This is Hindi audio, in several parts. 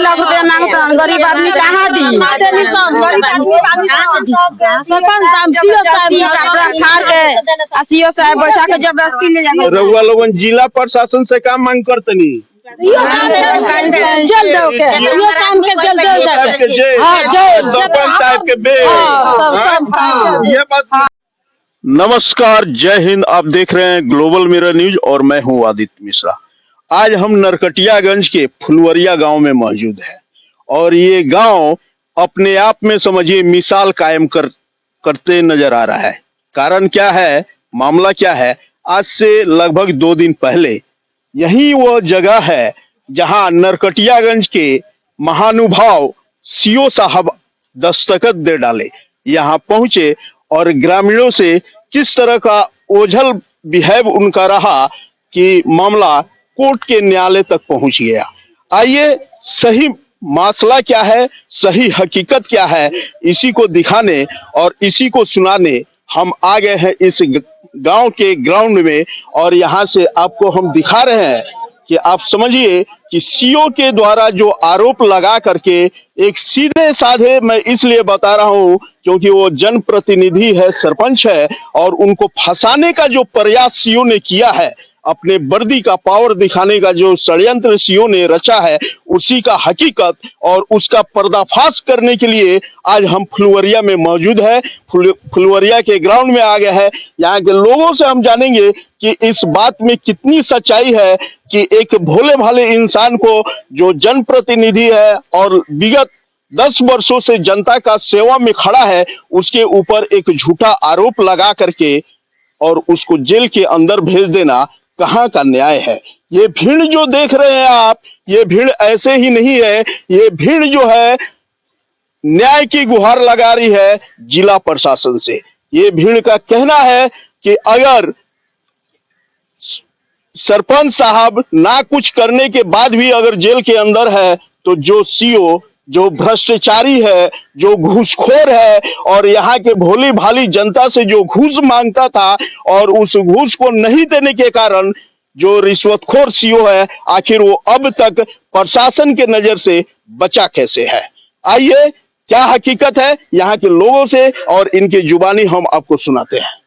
लाख रुपया मांगता है, गरीब आदमी कहाँ दी? सीओ साहब बैठा के जबरदस्ती ले जाए। रउआ लोगन जिला प्रशासन से का मांग करतनी? नमस्कार, जय हिंद। आप देख रहे हैं ग्लोबल मिरर न्यूज और मैं हूं आदित्य मिश्रा। आज हम नरकटियागंज के फुलवरिया गांव में मौजूद हैं और ये गांव अपने आप में समझिए मिसाल कायम करते नजर आ रहा है। कारण क्या है, मामला क्या है? आज से लगभग 2 दिन पहले यही वो जगह है जहां नरकटियागंज के महानुभाव सीओ साहब दस्तखत दे डाले, यहाँ पहुंचे और ग्रामीणों से किस तरह का ओझल बिहेव उनका रहा कि मामला कोर्ट के न्यायालय तक पहुंच गया। आइए सही मसला क्या है, सही हकीकत क्या है, इसी को दिखाने और इसी को सुनाने हम आ गए हैं इस गांव के ग्राउंड में। और यहाँ से आपको हम दिखा रहे हैं कि आप समझिए कि सीओ के द्वारा जो आरोप लगा करके एक सीधे साधे, मैं इसलिए बता रहा हूं क्योंकि वो जनप्रतिनिधि है, सरपंच है, और उनको फंसाने का जो प्रयास सीओ ने किया है, अपने वर्दी का पावर दिखाने का जो षड्यंत्र सीओ ने रचा है, उसी का हकीकत और उसका पर्दाफाश करने के लिए आज हम फुलवरिया में मौजूद है। फुलवरिया के ग्राउंड में आ गए हैं। यहाँ के लोगों से हम जानेंगे कि इस बात में कितनी सच्चाई है कि एक भोले भाले इंसान को जो जनप्रतिनिधि है और विगत 10 वर्षों से जनता का सेवा में खड़ा है, उसके ऊपर एक झूठा आरोप लगा करके और उसको जेल के अंदर भेज देना कहाँ का न्याय है? ये भीड़ जो देख रहे हैं आप, ये भीड़ ऐसे ही नहीं है। ये भीड़ जो है न्याय की गुहार लगा रही है जिला प्रशासन से। ये भीड़ का कहना है कि अगर सरपंच साहब ना कुछ करने के बाद भी अगर जेल के अंदर है, तो जो सीओ जो भ्रष्टाचारी है, जो घूसखोर है और यहाँ के भोली भाली जनता से जो घूस मांगता था और उस घूस को नहीं देने के कारण जो रिश्वतखोर सीओ है, आखिर वो अब तक प्रशासन के नजर से बचा कैसे है? आइए क्या हकीकत है यहाँ के लोगों से और इनकी जुबानी हम आपको सुनाते हैं।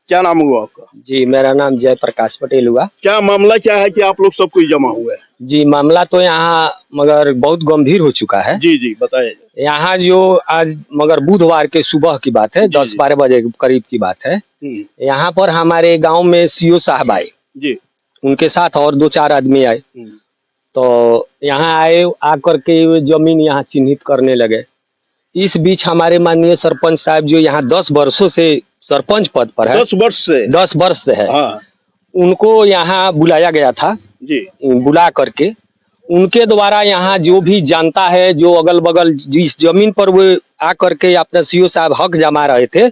क्या नाम हुआ आपका? जी, मेरा नाम जय प्रकाश पटेल हुआ। क्या मामला क्या है कि आप लोग सब कोई जमा हुए हैं? जी, मामला तो यहाँ मगर बहुत गंभीर हो चुका है। जी जी बताइए। यहाँ जो आज मगर बुधवार के सुबह की बात है, 10-12 बजे के करीब की बात है। यहाँ पर हमारे गांव में सीओ साहब आए जी, उनके साथ और 2-4 आदमी आए। तो यहाँ आए, आकर के जमीन यहाँ चिन्हित करने लगे। इस बीच हमारे माननीय सरपंच साहब जो यहाँ 10 वर्षों से सरपंच पद पर है, 10 वर्ष से है, हाँ। उनको यहाँ बुलाया गया था जी। बुला करके उनके द्वारा यहाँ जो भी जानता है, जो अगल बगल जिस जमीन पर वो आ करके अपना सीओ साहब हक जमा रहे थे,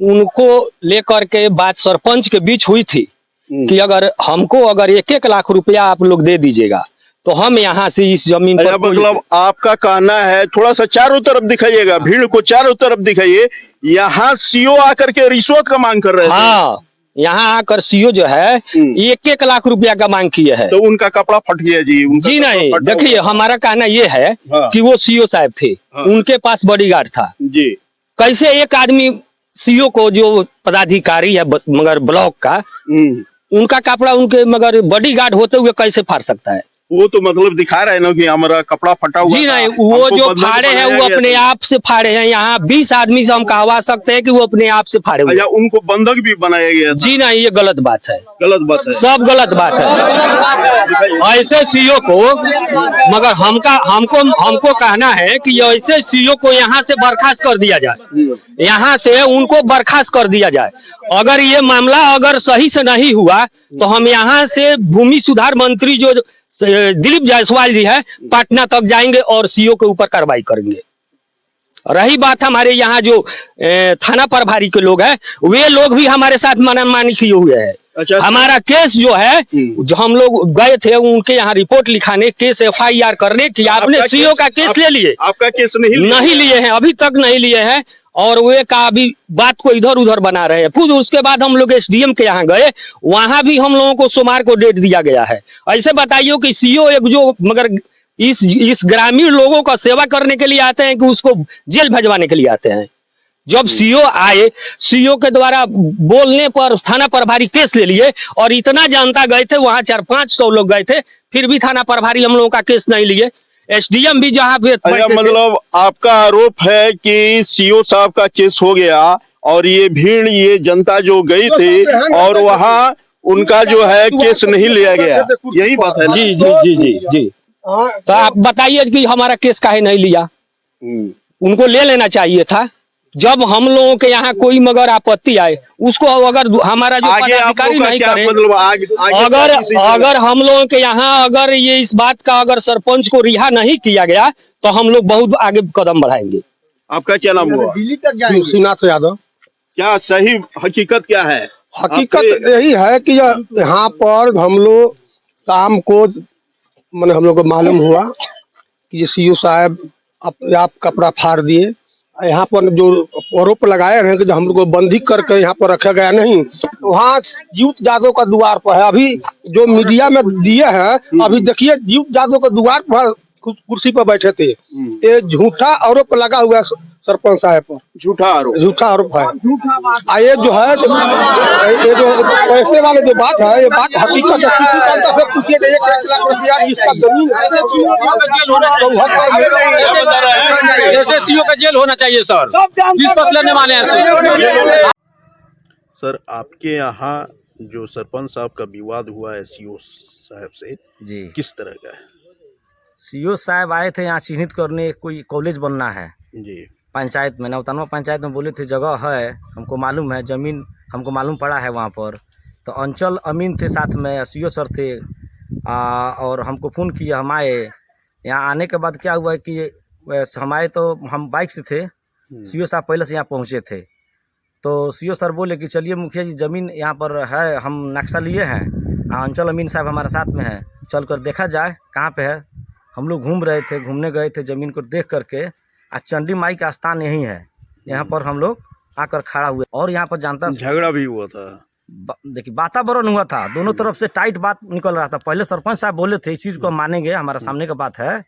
उनको लेकर के बात सरपंच के बीच हुई थी कि अगर हमको अगर 1-1 लाख रुपया आप लोग दे दीजिएगा तो हम यहाँ से इस जमीन पर, मतलब आपका कहना है, थोड़ा सा चारों तरफ दिखाइएगा, भीड़ को चारों तरफ दिखाइए। यहाँ सीओ आकर के रिश्वत का मांग कर रहे थे। हाँ, यहाँ आकर सीओ जो है 1-1 लाख रुपया का मांग किए हैं। तो उनका कपड़ा फट गया जी? जी नहीं, देखिए हमारा कहना ये है कि वो सीओ साहब थे, उनके पास बॉडीगार्ड था जी। कैसे एक आदमी सीओ को जो पदाधिकारी है मगर ब्लॉक का, उनका कपड़ा उनके मगर बॉडीगार्ड होते हुए कैसे फाड़ सकता है? वो तो मतलब दिखा रहे हैं ना कि हमारा कपड़ा फटा हुआ। जी नहीं, वो जो फाड़े हैं वो अपने आप से फाड़े हैं। यहाँ 20 आदमी से हम कहवा सकते हैं कि वो अपने आप से फाड़े हुए। उनको बंधक भी बनाया गया था। जी नहीं, ये गलत बात है, गलत बात है, सब गलत बात है। ऐसे सीओ को मगर हमको कहना है कि ऐसे सीओ को यहाँ से बर्खास्त कर दिया जाए, यहाँ से उनको बर्खास्त कर दिया जाए। अगर ये मामला अगर सही से नहीं हुआ तो हम यहाँ से भूमि सुधार मंत्री जो दिलीप जायसवाल जी है, पटना तक जाएंगे और सीओ के ऊपर कार्रवाई करेंगे। रही बात हमारे यहाँ जो थाना प्रभारी के लोग हैं, वे लोग भी हमारे साथ मनमानी किए हुए हैं। अच्छा, हमारा केस जो है, जो हम लोग गए थे उनके यहाँ रिपोर्ट लिखाने, केस FIR करने की, आपने सीओ का केस ले लिए? आपका केस नहीं लिए हैं, अभी तक नहीं लिए हैं। और वे का अभी बात को इधर उधर बना रहे हैं। फिर उसके बाद हम लोग SDM के यहाँ गए, वहां भी हम लोगों को सोमवार को डेट दिया गया है। ऐसे बताइए कि सीओ एक जो मगर इस ग्रामीण लोगों का सेवा करने के लिए आते हैं कि उसको जेल भेजवाने के लिए आते हैं। जब सीओ आए, सीओ के द्वारा बोलने पर थाना प्रभारी केस ले लिए और इतना जनता गए थे वहां 400-500 लोग गए थे, फिर भी थाना प्रभारी हम लोगों का केस नहीं लिए। एसडीएम भी जहाँ पे मतलब आपका आरोप है कि सीओ साहब का केस हो गया और ये भीड़, ये जनता जो गई थी और वहाँ उनका जो है केस नहीं लिया गया, यही बात है? जी जी जी जी जी। तो आप बताइए कि हमारा केस काहे नहीं लिया? उनको ले लेना चाहिए था। जब हम लोगों के यहाँ कोई मगर आपत्ति आए, उसको अगर हमारा जो पदाधिकारी नहीं करे, मतलब अगर हम लोगों के यहाँ अगर ये इस बात का अगर सरपंच को रिहा नहीं किया गया तो हम लोग बहुत आगे कदम बढ़ाएंगे। आपका क्या नाम हुआ? दिल्ली तक जाएंगे। श्रीनाथ यादव। क्या सही हकीकत क्या है? हकीकत यही है कि यहाँ पर हम लोग शाम को मैंने हम लोग को मालूम हुआ कि सीओ साहब अपने आप कपड़ा फाड़ दिए। यहाँ पर जो आरोप लगाए हैं कि जो हम लोग को बंदी करके यहाँ पर रखा गया नहीं, वहाँ जीत जादव का द्वार पर है। अभी जो मीडिया में दिए हैं, अभी देखिए जीत जादव के द्वार पर कुर्सी पर बैठे थे। ये झूठा आरोप लगा हुआ है सरपंच साहब पर, झूठा आरोप है। ये जो है ये जो पैसे वाले जो बात है, ये बात हकीकत है। किसी बंदा से पूछिए 1 लाख रुपया जिसका जमीन है, जैसे सीओ का जेल होना चाहिए सर, जिस पर लेने वाले हैं। सर, आपके यहाँ जो सरपंच साहब का विवाद हुआ है सीओ साहब से, जी, किस तरह का है? सीओ साहब आए थे यहाँ चिन्हित करने, कोई कॉलेज बनना है जी, पंचायत में, नवतनवा पंचायत में। बोले थे जगह है, हमको मालूम है, जमीन हमको मालूम पड़ा है वहाँ पर। तो अंचल अमीन थे साथ में, सीओ सर थे, और हमको फ़ोन किया। हम आए। यहाँ आने के बाद क्या हुआ है कि हम आए तो हम बाइक से थे, सीओ साहब पहले से यहाँ पहुँचे थे। तो सीओ सर बोले कि चलिए मुखिया जी ज़मीन यहाँ पर है, हम नक्शा लिए हैं, अंचल अमीन साहब हमारे साथ में है, चल कर देखा जाए कहाँ पे है। हम लोग घूमने गए थे ज़मीन को देख करके। आज चंडी माई का स्थान यही है, यहाँ पर हम लोग आकर खड़ा हुए। और यहाँ पर जानता झगड़ा भी हुआ था। देखिए वातावरण हुआ था, दोनों तरफ से टाइट बात निकल रहा था। पहले सरपंच साहब बोले थे इस चीज़ को हम मानेंगे, हमारा सामने का बात है,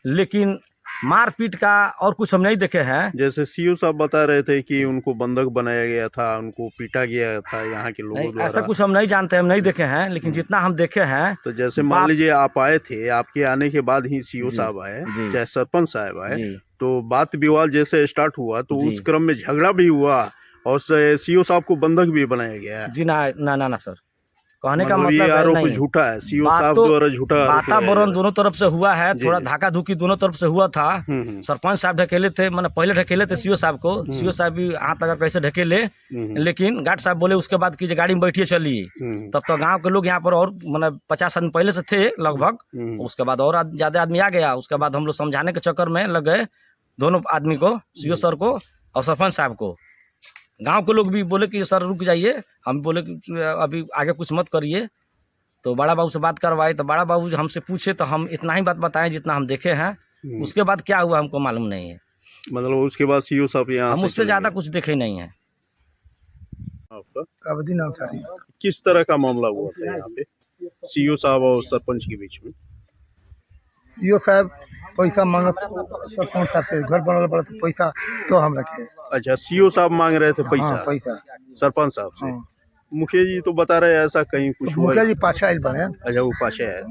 लेकिन मारपीट का और कुछ हम नहीं देखे हैं। जैसे सीओ साहब बता रहे थे कि उनको बंधक बनाया गया था, उनको पीटा गया था यहाँ के लोगों द्वारा। ऐसा कुछ हम नहीं जानते, हम नहीं देखे हैं, लेकिन जितना हम देखे हैं। तो जैसे मान लीजिए आप आए थे, आपके आने के बाद ही सीओ साहब आए, चाहे सरपंच साहब आए, तो बात विवाद जैसे स्टार्ट हुआ तो उस क्रम में झगड़ा भी हुआ और सीओ साहब को बंधक भी बनाया गया। जी ना सर, कहने का मतलब ये आरोप झूठा है, सीओ साहब द्वारा झूठा। वातावरण दोनों तरफ से हुआ है, थोड़ा धक्का धुकी दोनों तरफ से हुआ था। सरपंच साहब ढकेले थे, मैंने पहले ढकेले थे सीओ साहब को, सीओ साहब भी हाथ लगा कैसे ढकेले, लेकिन गार्ड साहब बोले उसके बाद की गाड़ी में बैठिए चलिए। तब तो गांव के लोग यहाँ पर और मतलब 50 आदमी पहले से थे लगभग। उसके बाद और ज्यादा आदमी आ गया। उसके बाद हम लोग समझाने के चक्कर में लग गए दोनों आदमी को, सीओ सर को और सरपंच साहब को। गांव के लोग भी बोले कि सर रुक जाइए, हम बोले कि अभी आगे कुछ मत करिए। तो बड़ा बाबू से बात करवाए, तो बड़ा बाबू हमसे पूछे तो हम इतना ही बात बताएं जितना हम देखे हैं। उसके बाद क्या हुआ हमको मालूम नहीं है। मतलब उसके बाद सीओ साहब यहाँ हम उससे ज्यादा कुछ देखे नहीं है। आपका अवधि नाम था। किस तरह का मामला हुआ था यहाँ पे सीओ साहब और सरपंच के बीच में? सीओ साहब पैसा मांग सरपंच साहब से, घर बनल पड़ा तो पैसा तो हम रखे। अच्छा, सीओ साहब मांग रहे थे पैसा? हाँ, पैसा सरपंच साहब से। मुखिया जी तो बता रहे ऐसा कहीं कुछ तो हुआ? मुखिया जी पाछा आइल बने। अच्छा, वो पाछे है।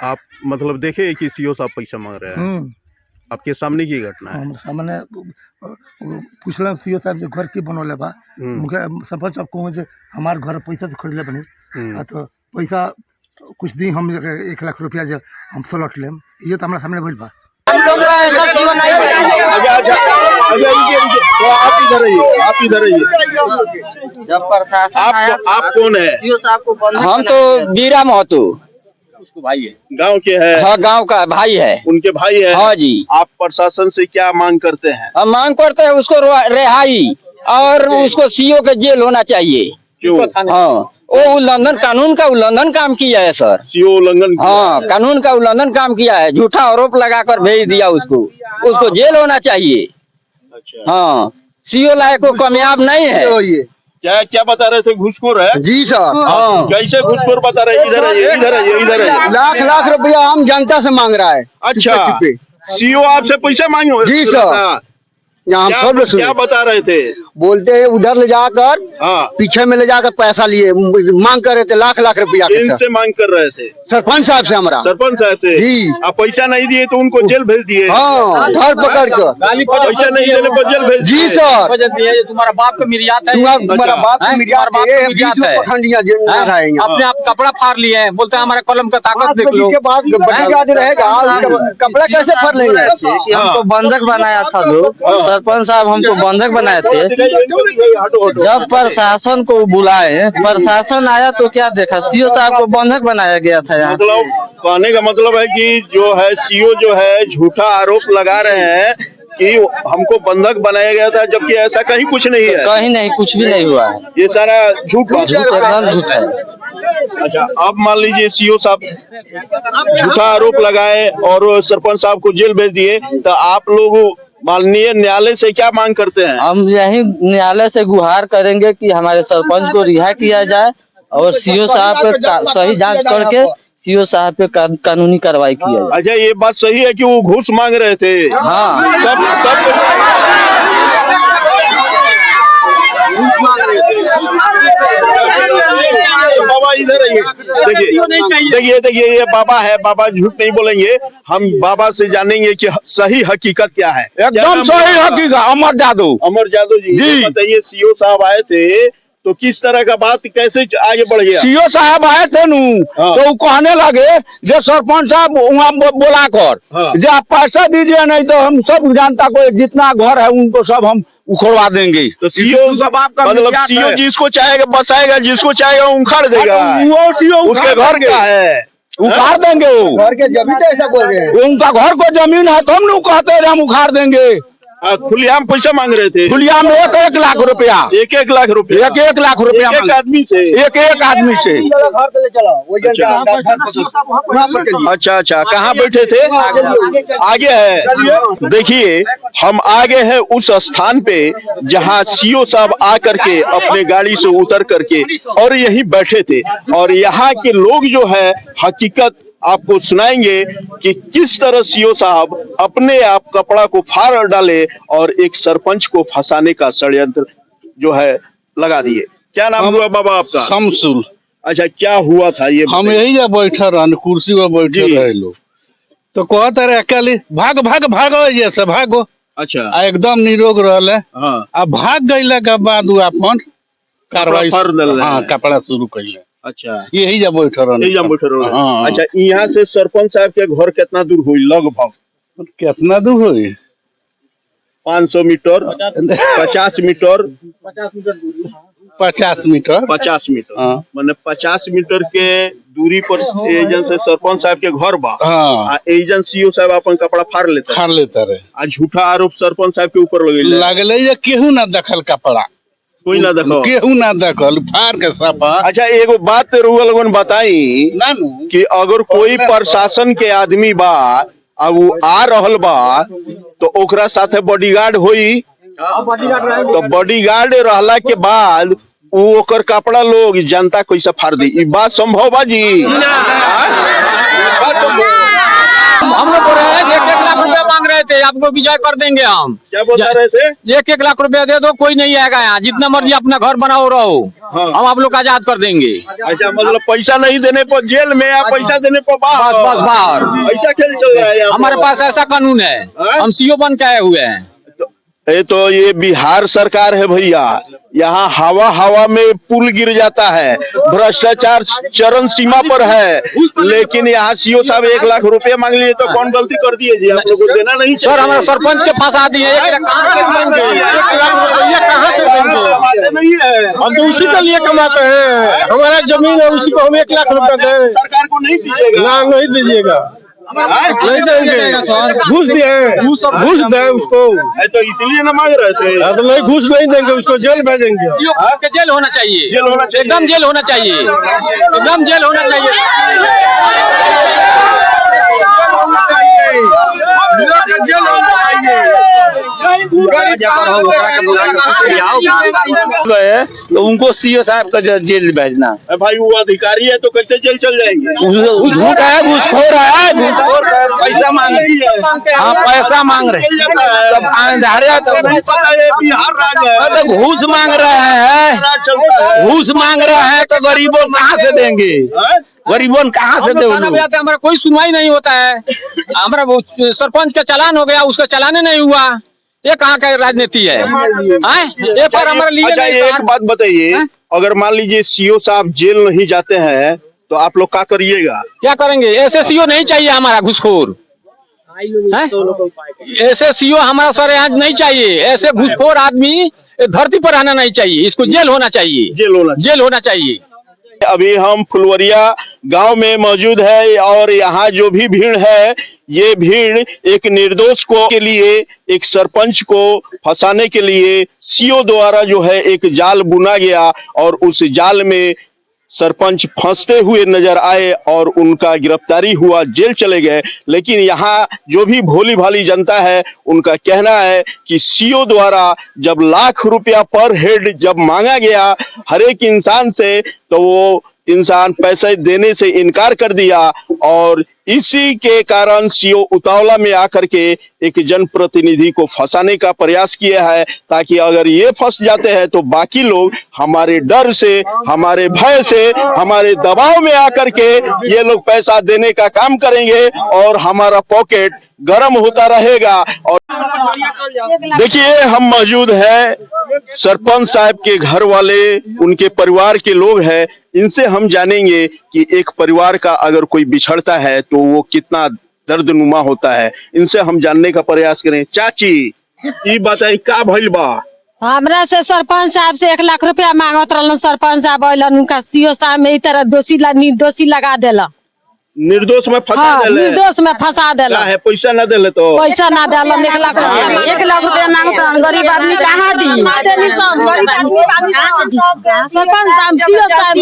आप मतलब देखे कि सीओ साहब पैसा मांग रहे हैं? आपके सामने की घटना है? सामने पूछल सीओ साहब जो घर की बनौले बा, मुखिया सरपंच साहब को हमारे घर पैसा से खरीदले बनी, तो पैसा कुछ दिन हम 1 लाख रुपया जो हम सलट लेम, ये तो हमारे सामने भइल बा। आप इधर रहिए, आप इधर रहिए। जब प्रशासन आप कौन है? सीओ साहब को हम तो बीरा महतो भाई है, गाँव के है? हाँ, गांव का भाई है। उनके भाई है? हाँ जी। आप प्रशासन से क्या मांग करते हैं? हम मांग करते हैं उसको रिहाई और उसको सीओ के जेल होना चाहिए। क्यों? हाँ, वो उल्लंघन, कानून का उल्लंघन काम किया है सर। सीओ उल्लंघन? हाँ, कानून का उल्लंघन काम किया है, झूठा आरोप लगाकर भेज दिया उसको जेल होना चाहिए। अच्छा। हाँ, सीओ लायक को कामयाब नहीं है। क्या क्या बता रहे थे, घूसखोर है? जी सर। हाँ। कैसे घूसखोर बता रहे? इधर आइए, इधर आइए, इधर आइए। लाख लाख रुपया आम जनता से मांग रहा है। अच्छा, सीओ आपसे पैसे मांगे? जी सर। यहाँ क्या बता रहे थे? बोलते हैं उधर ले जाकर, हाँ, पीछे में ले जाकर पैसा लिए मांग कर रहे थे, लाख लाख रुपया। इनसे मांग कर रहे थे? सरपंच साहब से, हमारा सरपंच साहब से? जी। आप पैसा नहीं दिए तो उनको जेल भेज दिए? हाँ, घर पकड़ कर पैसा नहीं देने पर जेल भेज? जी सर। तुम्हारा बाप का मिर्यात है, तुम्हारा बाप का मिर्यात है। अपने आप कपड़ा फाड़ लिए हैं, बोलते हैं हमारे कलम का ताकत देख लो। रहेगा कपड़ा कैसे फाड़ लेंगे? हमको बंधक बनाया था लोग, सरपंच साहब हमको बंधक बनाए थे। जब प्रशासन को बुलाए, प्रशासन आया तो क्या देखा, सीओ साहब को बंधक बनाया गया था। यहाँ मतलब कहने का मतलब है कि जो है सीओ जो है झूठा आरोप लगा रहे हैं कि हमको बंधक बनाया गया था, जबकि ऐसा कहीं कुछ नहीं है। कहीं नहीं, कुछ भी नहीं हुआ है, ये सारा झूठ एकदम झूठ है। अच्छा, अब मान लीजिए सीओ साहब झूठा आरोप लगाए और सरपंच साहब को जेल भेज दिए, तो आप लोग माननीय न्यायालय से क्या मांग करते हैं? हम यही न्यायालय से गुहार करेंगे कि हमारे सरपंच को रिहा किया जाए और सीओ साहब पे सही जांच करके सीओ साहब पे कानूनी कार्रवाई किया जाए। अच्छा, ये बात सही है कि वो घूस मांग रहे थे? हाँ, बाबा इधर आइए, देखिए ये बाबा है, बाबा झूठ नहीं बोलेंगे। हम बाबा से जानेंगे कि सही हकीकत क्या है। एकदम सही हकीकत। अमर जादव। अमर जादव जी, बताइए, सीओ साहब आए थे तो किस तरह का बात कैसे आगे बढ़ गया? सीओ साहब आए थे तो वो कहने लगे जो सरपंच साहब वहाँ बोला कर, जो आप पैसा दीजिए नहीं तो हम सब जनता को जितना घर है उनको सब हम उखड़वा देंगे। तो सीओ मतलब सीओ जिसको चाहेगा बसाएगा, जिसको चाहेगा उखाड़ देगा। वो सीओ उसके घर क्या है? उखाड़ देंगे। वो घर के जमीन ऐसा बोल रहे हैं, उनका घर को जमीन है तो हम लोग कहते हैं हम उखाड़ देंगे। खुलेआम पैसा मांग रहे थे? खुलेआम 1 लाख रुपया। 1 लाख रुपया? 1 लाख रुपया एक आदमी से? एक आदमी से। अच्छा अच्छा, कहाँ बैठे थे? आगे है। देखिए, हम आगे हैं उस स्थान पे जहाँ सीओ साहब आकर के अपने गाड़ी से उतर करके और यही बैठे थे, और यहाँ के लोग जो है हकीकत आपको सुनाएंगे कि किस तरह सीओ साहब अपने आप कपड़ा को फाड़ डाले और एक सरपंच को फंसाने का षड्यंत्र जो है लगा दिए। क्या नाम हुआ बाबा आपका? शमसुल। अच्छा, क्या हुआ था ये? हम यही जब बैठे रहे, कुर्सी पर बैठे रहे लोग, तो कहते रहे अकेले भाग भाग भागो, ये से भागो। अच्छा, एकदम निरोग रहले। हाँ, अब भाग गईला के बाद वो अपन कार्रवाई कपड़ा शुरू कैले। अच्छा, यही जब बैठे रहे। हाँ। अच्छा, यहाँ से सरपंच साहब के घर कितना दूर हुई लगभग? कितना दूर हुई? 500 मीटर, 50 मीटर, 50 मीटर, 50 मीटर। हाँ। मतलब 50 मीटर के दूरी पर एजेंट से सरपंच साहब के घर बा। हाँ। एजेंट सीओ साहब अपन कपड़ा फाड़ लेता रहे। आ झूठा आरोप सरपंच साहब के ऊपर लगले ये केहू ना दखल कपड़ा, कोई ना देखो, केहू ना देखल, फाड़ के सफा। अच्छा, एगो बात रुआ लोगन बताई कि अगर कोई प्रशासन के आदमी बा अब वो आ रहल बा तो ओकरा साथे बॉडीगार्ड होई, तो बॉडीगार्ड रहला के बाद वो ओकर कपड़ा लोग जनता कैसे फाड़ दी? ई बात संभव बा जी? हम लोग बोल रहे हैं 1 लाख रुपया मांग रहे थे, आपको विजय कर देंगे हम। क्या बता रहे थे? 1 लाख रुपया दे दो, कोई नहीं आएगा यहाँ, जितना मर्जी अपना घर बनाओ रहो। हाँ। हम आप लोग का आजाद कर देंगे। अच्छा, मतलब पैसा नहीं देने पर जेल में या पैसा देने पर बाहर? बस बाहर। ऐसा खेल चल रहा है हमारे पास ऐसा कानून है, हम सीओ बन के आए हुए हैं। तो ये बिहार सरकार है भैया, यहाँ हवा हवा में पुल गिर जाता है, भ्रष्टाचार चरम सीमा पर है, लेकिन यहाँ सीओ साहब 1 लाख रुपया मांग लिए तो कौन गलती कर दिए जी? आप लोग को देना नहीं सर, हमारे सरपंच के फंसा दिए। 1 लाख कहाँ से देंगे? नहीं है, हम तो उसी के लिए कमाते हैं, हमारा जमीन है, उसी को हम 1 लाख रुपया दें। सरकार को नहीं दीजिएगा? ना, नहीं दीजिएगा, नहीं देंगे सर। घूस दिए, घूस दे उसको, तो इसलिए ना मांग रहे थे। तो नहीं, घूस नहीं देंगे, उसको जेल भेजेंगे। जेल होना चाहिए, जेल होना चाहिए, एकदम जेल होना चाहिए, एकदम जेल होना चाहिए। जेल होना चाहिए। गए तो उनको सीओ साहब का जेल भेजना। भाई वो अधिकारी है तो कैसे जेल चल जाएंगे? झूठ है, घूसखोर है, घूसखोर है, पैसा मांग रहे हैं। हाँ, पैसा मांग रहे हैं, सब झाड़िया तो बिहार राज्य है, तो घूस मांग रहे हैं, घूस मांग रहे हैं तो गरीबों कहाँ से देंगे? गरीबों कहाँ से देंगे? हमारा कोई सुनवाई नहीं होता है। हमारा सरपंच का चालान हो गया, उसका चालान नहीं हुआ। ये कहाँ का राजनीति है? ये पर हमारा अच्छा, एक बात बताइए, अगर मान लीजिए सीओ साहब जेल नहीं जाते हैं तो आप लोग क्या करिएगा? क्या करेंगे? ऐसे सीओ नहीं चाहिए हमारा घुसखोर। ऐसे सीओ हमारा सर यहाँ नहीं चाहिए। ऐसे घुसखोर आदमी धरती पर आना नहीं चाहिए। इसको जेल होना चाहिए, जेल होना चाहिए। अभी हम फुलवरिया गांव में मौजूद है और यहाँ जो भी भीड़ है, ये भीड़ एक निर्दोष को के लिए, एक सरपंच को फंसाने के लिए सीओ द्वारा जो है एक जाल बुना गया और उस जाल में सरपंच फंसते हुए नजर आए और उनका गिरफ्तारी हुआ, जेल चले गए। लेकिन यहाँ जो भी भोली भाली जनता है, उनका कहना है कि सीओ द्वारा जब लाख रुपया पर हेड जब मांगा गया हर एक इंसान से, तो वो इंसान पैसे देने से इनकार कर दिया और इसी के कारण सीओ उतावला में आकर के एक जनप्रतिनिधि को फंसाने का प्रयास किया है, ताकि अगर ये फंस जाते हैं तो बाकी लोग हमारे डर से, हमारे भय से, हमारे दबाव में आकर के ये लोग पैसा देने का काम करेंगे और हमारा पॉकेट गर्म होता रहेगा। और देखिए, हम मौजूद है सरपंच साहब के घर वाले, उनके परिवार के लोग हैं। इनसे हम जानेंगे कि एक परिवार का अगर कोई बिछड़ता है तो वो कितना दर्दनुमा होता है। इनसे हम जानने का प्रयास करें। चाची, ये बताई का भइल बा? हमरा से सरपंच साहब से 1 लाख रुपया मांगत रहलन। सरपंच साहब अइलन, उनका सीओ साहब में तरह निर्दोषी लगा देला। निर्दोष में फंसा देले? निर्दोष में फंसा देला है। पैसा ना देले तो? पैसा ना देला। 1 लाख रुपया, 1 लाख रुपया मांगता, गरीब आदमी कहाँ दी? सरपंच साहब सीओ साहब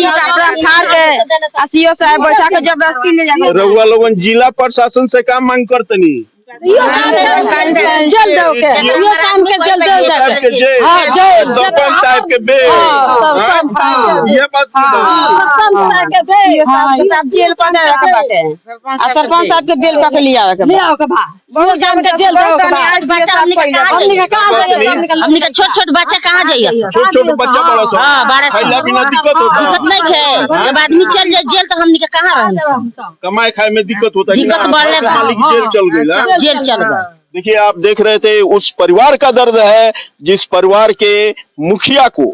फाड़ के सीओ साहब बैठा के जबरदस्ती ले जाके रउआ लोगन जिला प्रशासन से का मांग करतनी? जेल दो के, ये काम के जेल दो के। हां, जेल सरपंच साहब के बेल। ये बात सरपंच के बेल, साहब जेल को दे के बाटे। आ सरपंच साहब के बेल का लिया के ले आओ के बा। वो जान के जेल दो के बा। बच्चा हमनी के कहां जाइए? हमनी के छोट-छोट बच्चा कहां जाइए? छोट-छोट बच्चा बड़ा सा। हां, बड़ा सा। खाइला बिना दिक्कत होता है? दिक्कत नहीं है। जब आदमी चल जाए जेल तो हमनी के कहां रहे? कमाए खाए में दिक्कत होता है। दिक्कत बढ़ले बा। मालिक जेल चल गई। जेल चल गए। देखिए, आप देख रहे थे उस परिवार का दर्द है जिस परिवार के मुखिया को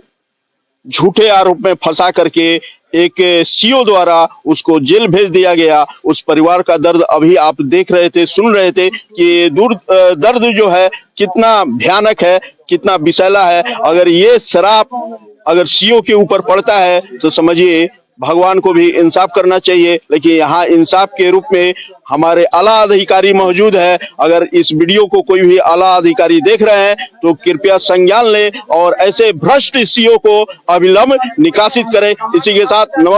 झूठे आरोप में फंसा करके एक सीओ द्वारा उसको जेल भेज दिया गया। उस परिवार का दर्द अभी आप देख रहे थे, सुन रहे थे कि दर्द जो है कितना भयानक है, कितना विषैला है। अगर ये शराब अगर सीओ के ऊपर पड़ता है तो समझिए भगवान को भी इंसाफ करना चाहिए। लेकिन यहाँ इंसाफ के रूप में हमारे आला अधिकारी मौजूद है। अगर इस वीडियो को कोई भी आला अधिकारी देख रहे हैं तो कृपया संज्ञान ले और ऐसे भ्रष्ट सीओ को अविलंब निकासित करें। इसी के साथ नमस्कार।